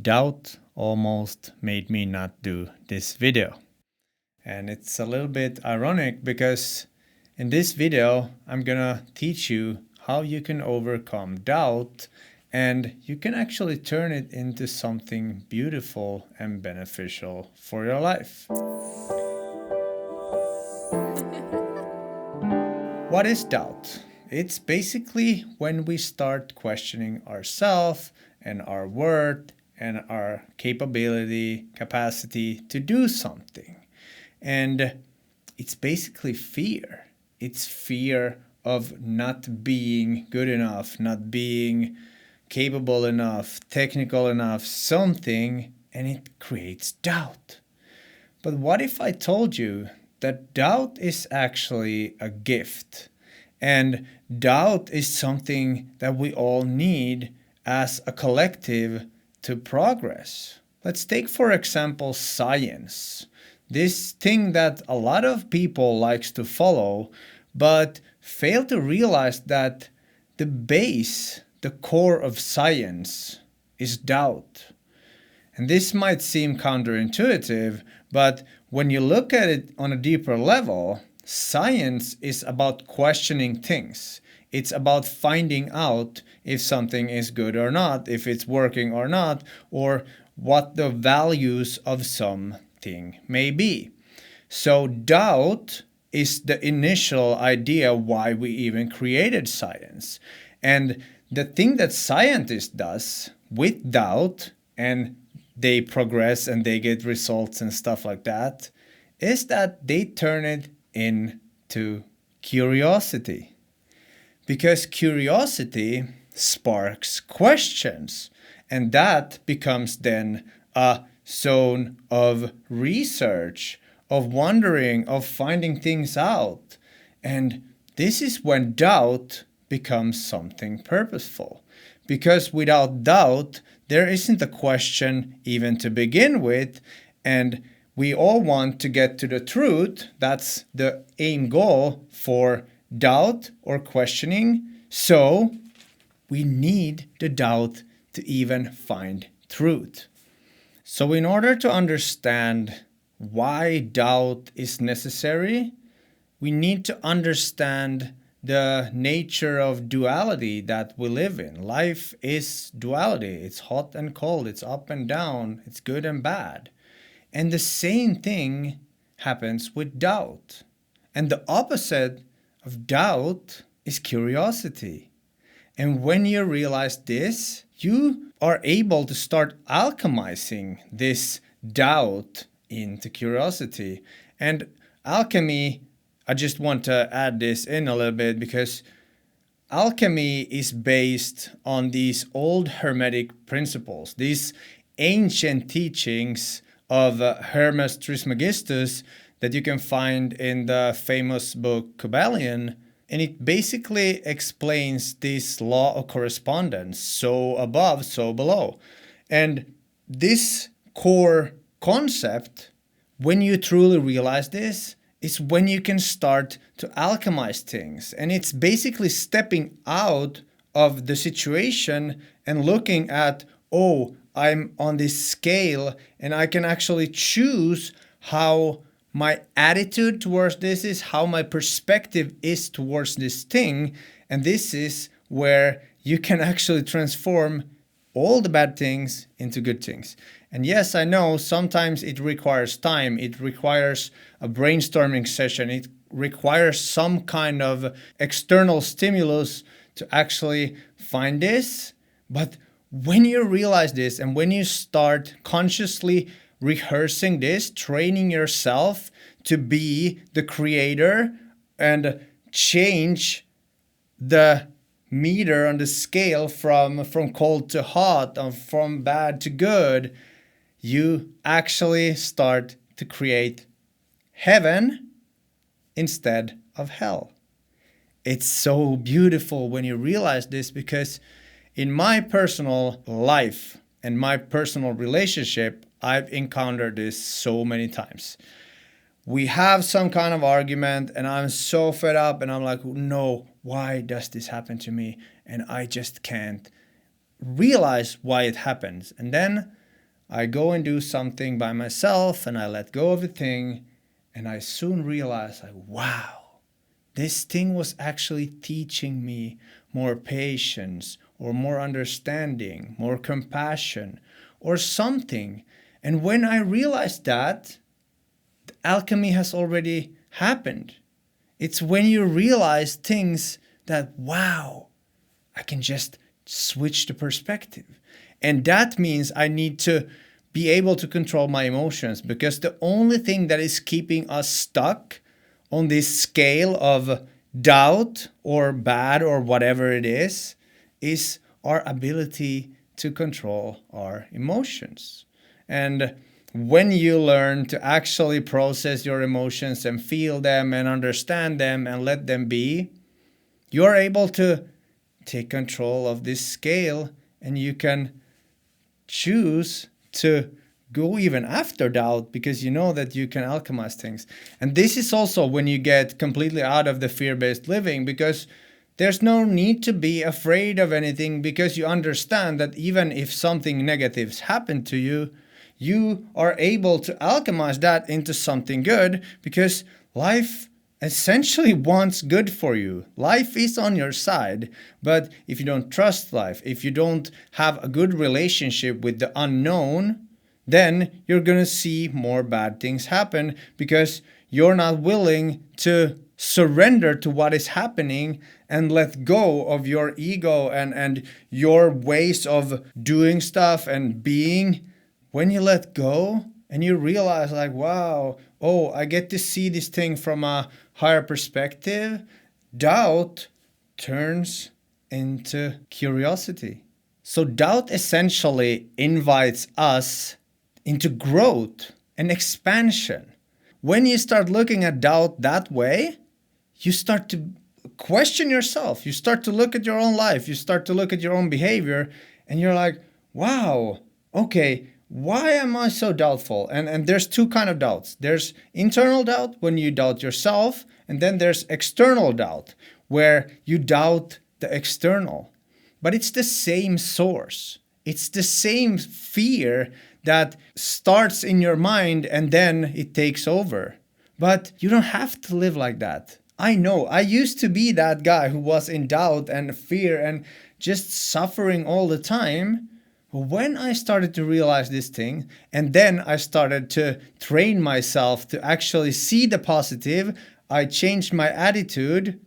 Doubt almost made me not do this video. And it's a little bit ironic because in this video, I'm gonna teach you how you can overcome doubt and you can actually turn it into something beautiful and beneficial for your life. What is doubt? It's basically when we start questioning ourselves and our worth and our capacity to do something. And it's basically fear. It's fear of not being good enough, not being capable enough, technical enough, something, and it creates doubt. But what if I told you that doubt is actually a gift? And doubt is something that we all need as a collective to progress. Let's take, for example, science. This thing that a lot of people likes to follow, but fail to realize that the base, the core of science is doubt. And this might seem counterintuitive, but when you look at it on a deeper level, science is about questioning things. It's about finding out if something is good or not, if it's working or not, or what the values of something may be. So doubt is the initial idea why we even created science. And the thing that scientists does with doubt, and they progress and they get results and stuff like that, is that they turn it into curiosity. Because curiosity sparks questions, and that becomes then a zone of research, of wondering, of finding things out. And this is when doubt becomes something purposeful. Because without doubt, there isn't a question even to begin with, and we all want to get to the truth. That's the aim goal for doubt or questioning. So we need the doubt to even find truth. So in order to understand why doubt is necessary, we need to understand the nature of duality that we live in. Life is duality. It's hot and cold. It's up and down. It's good and bad. And the same thing happens with doubt. And the opposite of doubt is curiosity. And when you realize this, you are able to start alchemizing this doubt into curiosity. And alchemy, I just want to add this in a little bit because alchemy is based on these old Hermetic principles, these ancient teachings of Hermes Trismegistus that you can find in the famous book Kybalion. And it basically explains this law of correspondence, so above, so below. And this core concept, when you truly realize this, is when you can start to alchemize things. And it's basically stepping out of the situation and looking at, oh, I'm on this scale and I can actually choose how my attitude towards this is, how my perspective is towards this thing. And this is where you can actually transform all the bad things into good things. And yes, I know sometimes it requires time. It requires a brainstorming session. It requires some kind of external stimulus to actually find this. But when you realize this and when you start consciously rehearsing this, training yourself to be the creator and change the meter on the scale from cold to hot and from bad to good, you actually start to create heaven instead of hell. It's so beautiful when you realize this, because in my personal life and my personal relationship, I've encountered this so many times. We have some kind of argument and I'm so fed up and I'm like, no, why does this happen to me? And I just can't realize why it happens. And then I go and do something by myself and I let go of the thing, and I soon realize, like, wow, this thing was actually teaching me more patience or more understanding, more compassion or something. And when I realized that, the alchemy has already happened. It's when you realize things that, wow, I can just switch the perspective. And that means I need to be able to control my emotions, because the only thing that is keeping us stuck on this scale of doubt or bad or whatever it is our ability to control our emotions. And when you learn to actually process your emotions and feel them and understand them and let them be, you're able to take control of this scale, and you can choose to go even after doubt, because you know that you can alchemize things. And this is also when you get completely out of the fear-based living, because there's no need to be afraid of anything, because you understand that even if something negative's happened to you, you are able to alchemize that into something good, because life essentially wants good for you. Life is on your side. But if you don't trust life, if you don't have a good relationship with the unknown, then you're going to see more bad things happen, because you're not willing to surrender to what is happening and let go of your ego and your ways of doing stuff and being. When you let go and you realize, like, wow, oh, I get to see this thing from a higher perspective, doubt turns into curiosity. So doubt essentially invites us into growth and expansion. When you start looking at doubt that way, you start to question yourself. You start to look at your own life. You start to look at your own behavior, and you're like, wow, okay, why am I so doubtful? And there's two kind of doubts. There's internal doubt, when you doubt yourself, and then there's external doubt, where you doubt the external. But it's the same source. It's the same fear that starts in your mind and then it takes over. But you don't have to live like that. I know, I used to be that guy who was in doubt and fear and just suffering all the time. When I started to realize this thing, and then I started to train myself to actually see the positive, I changed my attitude,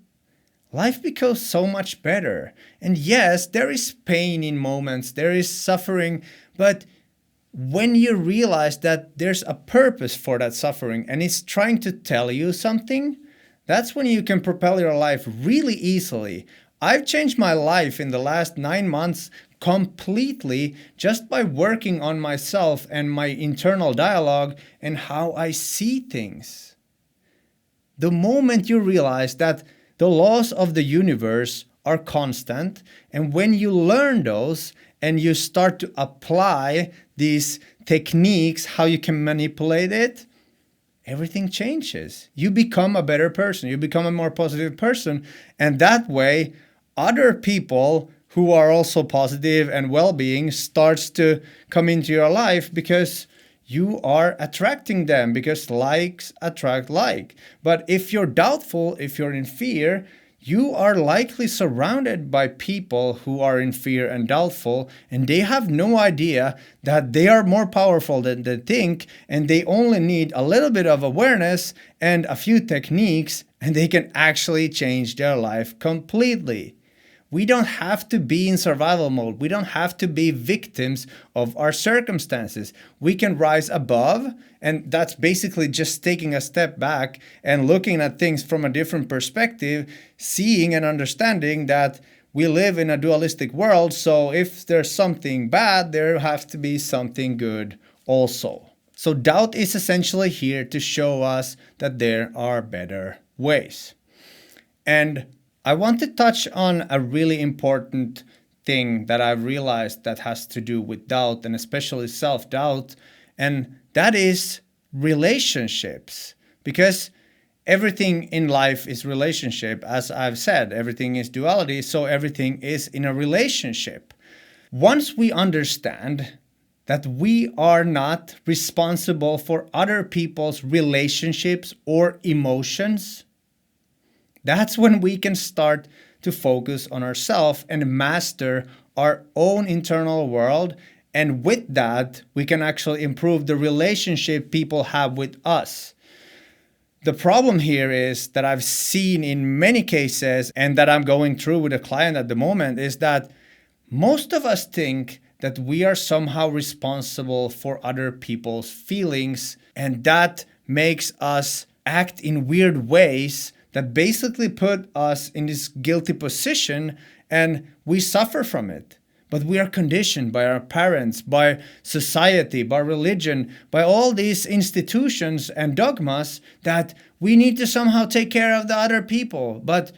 life becomes so much better. And yes, there is pain in moments, there is suffering, but when you realize that there's a purpose for that suffering and it's trying to tell you something, that's when you can propel your life really easily. I've changed my life in the last 9 months completely just by working on myself and my internal dialogue and how I see things. The moment you realize that the laws of the universe are constant, and when you learn those and you start to apply these techniques, how you can manipulate it, everything changes. You become a better person. You become a more positive person. And that way, other people who are also positive and well-being starts to come into your life, because you are attracting them, because likes attract like. But if you're doubtful, if you're in fear, you are likely surrounded by people who are in fear and doubtful, and they have no idea that they are more powerful than they think, and they only need a little bit of awareness and a few techniques, and they can actually change their life completely. We don't have to be in survival mode. We don't have to be victims of our circumstances. We can rise above, and that's basically just taking a step back and looking at things from a different perspective, seeing and understanding that we live in a dualistic world, so if there's something bad, there has to be something good also. So doubt is essentially here to show us that there are better ways. And I want to touch on a really important thing that I've realized that has to do with doubt, and especially self-doubt, and that is relationships. Because everything in life is relationship. As I've said, everything is duality, so everything is in a relationship. Once we understand that we are not responsible for other people's relationships or emotions, that's when we can start to focus on ourselves and master our own internal world. And with that, we can actually improve the relationship people have with us. The problem here is that I've seen in many cases, and that I'm going through with a client at the moment, is that most of us think that we are somehow responsible for other people's feelings, and that makes us act in weird ways that basically put us in this guilty position, and we suffer from it. But we are conditioned by our parents, by society, by religion, by all these institutions and dogmas that we need to somehow take care of the other people. But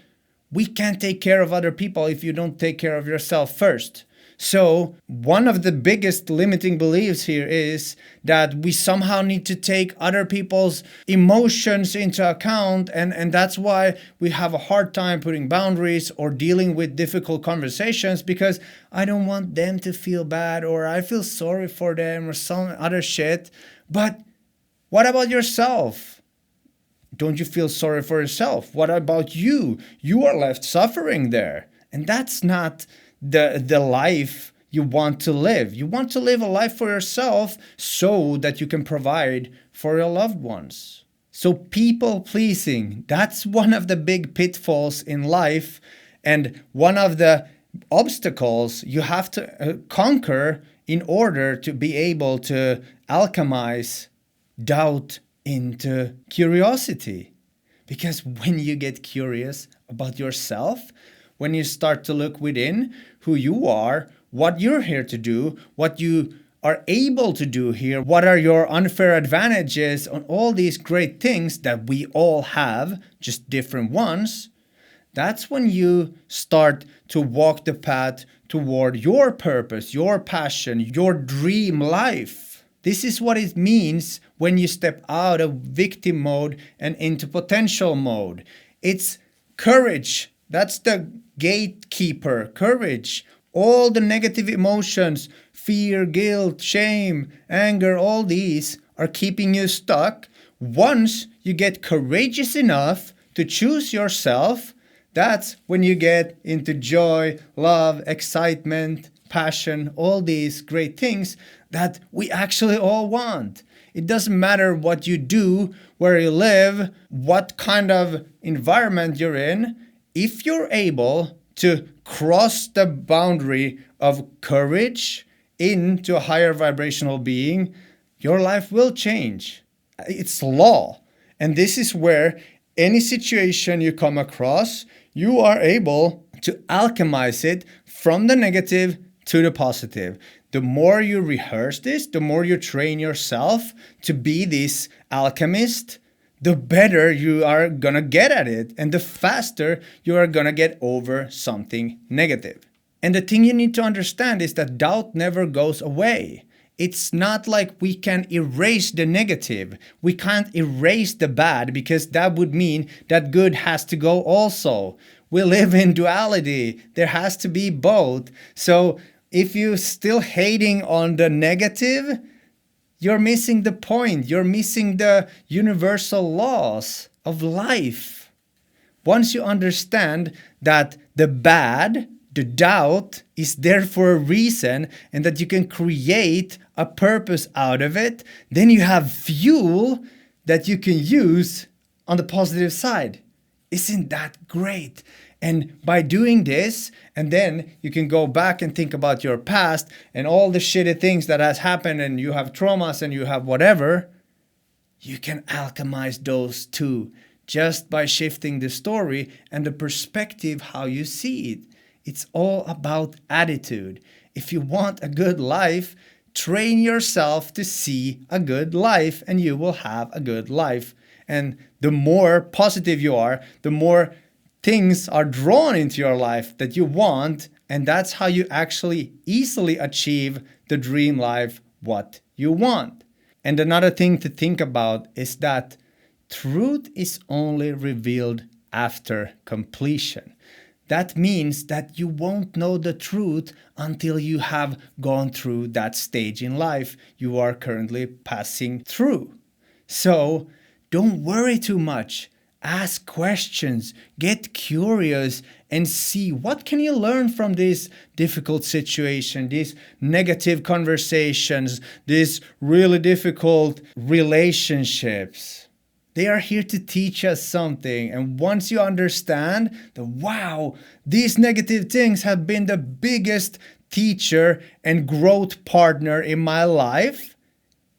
we can't take care of other people if you don't take care of yourself first. So one of the biggest limiting beliefs here is that we somehow need to take other people's emotions into account, and that's why we have a hard time putting boundaries or dealing with difficult conversations, because I don't want them to feel bad, or I feel sorry for them, or some other shit. But what about yourself? Don't you feel sorry for yourself? What about you? You are left suffering there. And that's not the life you want to live. You want to live a life for yourself so that you can provide for your loved ones. So people pleasing, that's one of the big pitfalls in life, and one of the obstacles you have to conquer in order to be able to alchemize doubt into curiosity. Because when you get curious about yourself, when you start to look within who you are, what you're here to do, what you are able to do here, what are your unfair advantages on all these great things that we all have, just different ones, that's when you start to walk the path toward your purpose, your passion, your dream life. This is what it means when you step out of victim mode and into potential mode. It's courage. That's the gatekeeper. Courage. All the negative emotions, fear, guilt, shame, anger, all these are keeping you stuck. Once you get courageous enough to choose yourself, that's when you get into joy, love, excitement, passion, all these great things that we actually all want. It doesn't matter what you do, where you live, what kind of environment you're in. If you're able to cross the boundary of courage into a higher vibrational being, your life will change. It's law. And this is where any situation you come across, you are able to alchemize it from the negative to the positive. The more you rehearse this, the more you train yourself to be this alchemist, the better you are gonna get at it, and the faster you are gonna get over something negative. And the thing you need to understand is that doubt never goes away. It's not like we can erase the negative. We can't erase the bad, because that would mean that good has to go also. We live in duality. There has to be both. So if you're still hating on the negative, you're missing the point. You're missing the universal laws of life. Once you understand that the bad, the doubt, is there for a reason, and that you can create a purpose out of it, then you have fuel that you can use on the positive side. Isn't that great? And by doing this, and then you can go back and think about your past and all the shitty things that has happened, and you have traumas and you have whatever, you can alchemize those too, just by shifting the story and the perspective how you see it. It's all about attitude. If you want a good life, train yourself to see a good life, and you will have a good life. And the more positive you are, the more things are drawn into your life that you want, and that's how you actually easily achieve the dream life what you want. And another thing to think about is that truth is only revealed after completion. that means that you won't know the truth until you have gone through that stage in life you are currently passing through. So don't worry too much. Ask questions, get curious, and see what can you learn from this difficult situation, these negative conversations, these really difficult relationships. They are here to teach us something. And once you understand that, wow, these negative things have been the biggest teacher and growth partner in my life,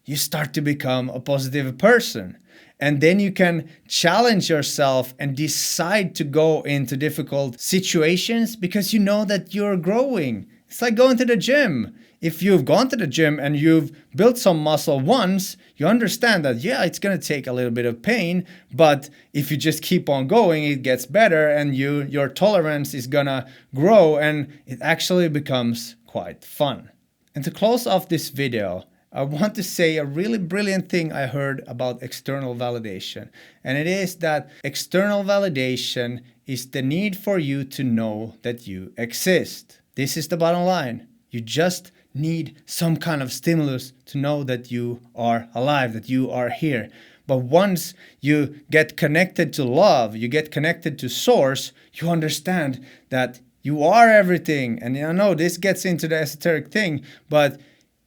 you start to become a positive person. And then you can challenge yourself and decide to go into difficult situations because you know that you're growing. It's like going to the gym. If you've gone to the gym and you've built some muscle once, you understand that, yeah, it's going to take a little bit of pain, but if you just keep on going, it gets better and your tolerance is going to grow and it actually becomes quite fun. And to close off this video, I want to say a really brilliant thing I heard about external validation. And it is that external validation is the need for you to know that you exist. This is the bottom line. You just need some kind of stimulus to know that you are alive, that you are here. But once you get connected to love, you get connected to source, you understand that you are everything. And I know this gets into the esoteric thing, but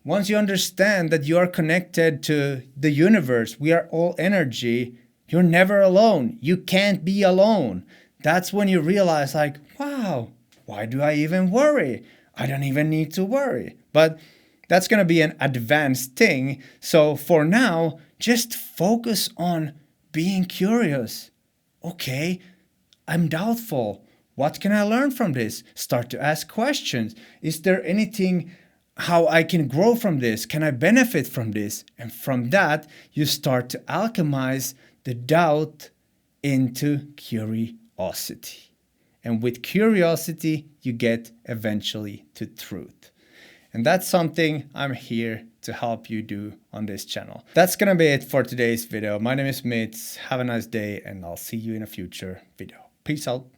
once you understand that you are connected to the universe, we are all energy, you're never alone. You can't be alone. That's when you realize, like, wow, why do I even worry? I don't even need to worry. But that's going to be an advanced thing. So for now, just focus on being curious. Okay, I'm doubtful. What can I learn from this? Start to ask questions. Is there anything how I can grow from this? Can I benefit from this? And from that, you start to alchemize the doubt into curiosity. And with curiosity, you get eventually to truth. And that's something I'm here to help you do on this channel. That's gonna be it for today's video. My name is Mitz. Have a nice day, and I'll see you in a future video. Peace out.